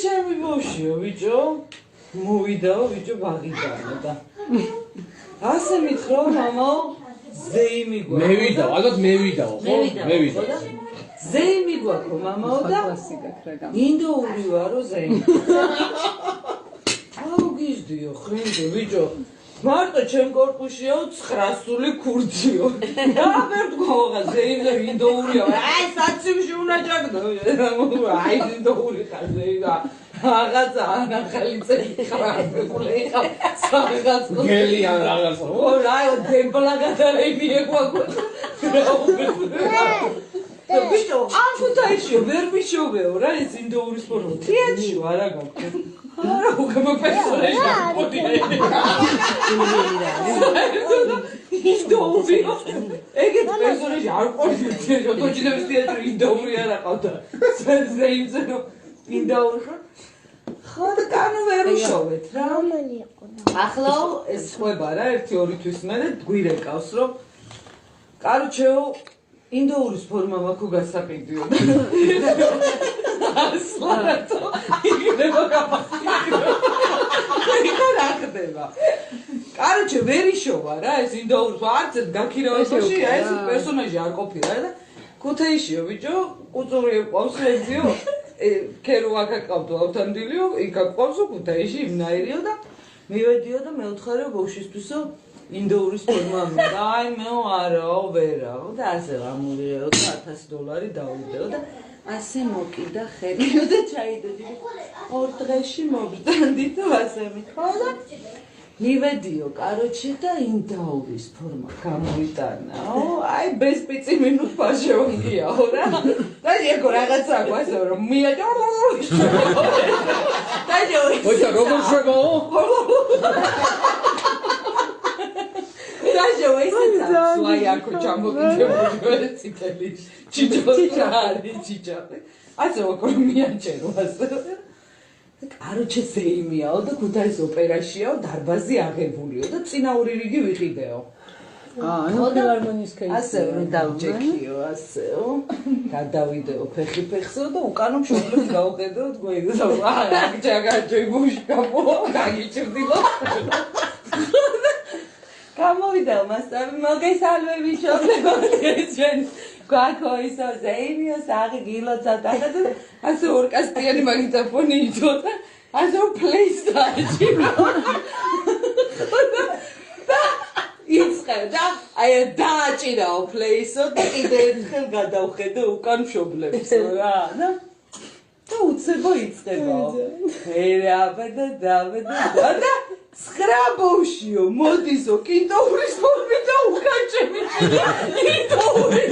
ჩემი ბავშვიო, ბიჭო. მოვიდაო, ბიჭო, ბაღიდანო და. ასე მითხრა, მამა, ზეიმი გვაქვს. მე ვიდაო, ალბათ მე ვიდაო, ხო? მე ვიდაო. ზეიმი გვაქვს, მამაო და ინდოური ვარო ზეიმი. აუ გიზდიო, ხრინდე, ბიჭო. მარტო ჩემ კორპუსშიო 900 ქურდიო. და ვერ თქვა ზეიმი ინდოურია. აი, საცივში უნდა ჯაგდო. აი, ინდოური ხარ ზეიმი. რაღაცა ახალი წელი ხარებულე ხა რაღაც გელიან რაღაცა ო რაი დემპლა გადარები ეკვაკო ბიჭო ამ ფუტაიშიო ვერ მიშოვეო რა ეს ინდოური სპორტი თიანშიო არა გაქვს არა უგემო პერსონაჟი პოტი ინდოური ეგეთ პერსონაჟი არ ყოფილი თოჯინების თეატრი ინდოური არა ყავდა ზეიმზე ინდოური ხო და კანო ვერ ვიშოვეთ რა ახლა ეს ხვება რა 1-2 თვის მერე გვირეკავს რომ კაროჩეო ინდოურის ფორმა მაქვს გასაყიდიო ასლათო იქნება გახდება კაროჩე ვერ იშოვა რა ეს ინდოურის არც გაქირავებაში ეს პერსონაჟი არ ყოფილა და ქუთაისშიო ბიჭო კუწური ყავს ეძიო ქერო აკაკავდო ავთანდილიო იქა ყავსო ქუთაისში იმნაირიო და მივედიო და მეუთხარეო ბავშვისთვისო ინდოურის ფორმა და აი მე არაო ვერაო და ასე გამოვიეო და $1000 დავიდეო და ასე მოკიდა ხელიო და ჩაიდოდი ორ დღეში მოგდანდით ასე მithქვა და მივედიო კაროჩე და ინდოურის ფორმა გამოვიტანაო აი без 5 მინუტ პაშევდიაო რა და ეგო რაღაცა გვასო რომ მიაჯო და ოჩა როგორ შვებაო დაჟო ესეცა სვაიაკო ჩამოგიდებული ციტელი ჩიჩორი ჩიჩორი ასე ვაკრო მიაჭერო ასე კაროჩე ზეიმიაო და ქუთაის ოპერაშიაო დარბაზი აღებულიო და წინაური რიგი ვიყიდეო ანუ ფილარმონიის კეისი ასე რომ დავჯექიო ასეო გადავიდეო ფეხი ფეხსო და უკანო მშობლებს გავუყედეო გვეიდო რა ჯაგაჯი გუში კაპო გაგიჭრდილო გამოვიდეო მასწავლე მოგესალმები მშობლებო ჩვენ Kako iso zeimio sagi gilo cataga aso orkastiyani magnetofoni idota aso PlayStation itzqeda ay daachirao playso da ide erთხელ გადავხედე უკან მშობლებსო რა და უცებო იწყებაო ერაბედა დავედა და სხრაბოშიო მოდისო კინტოვრის ფორმი და უკანჭემი ინდოური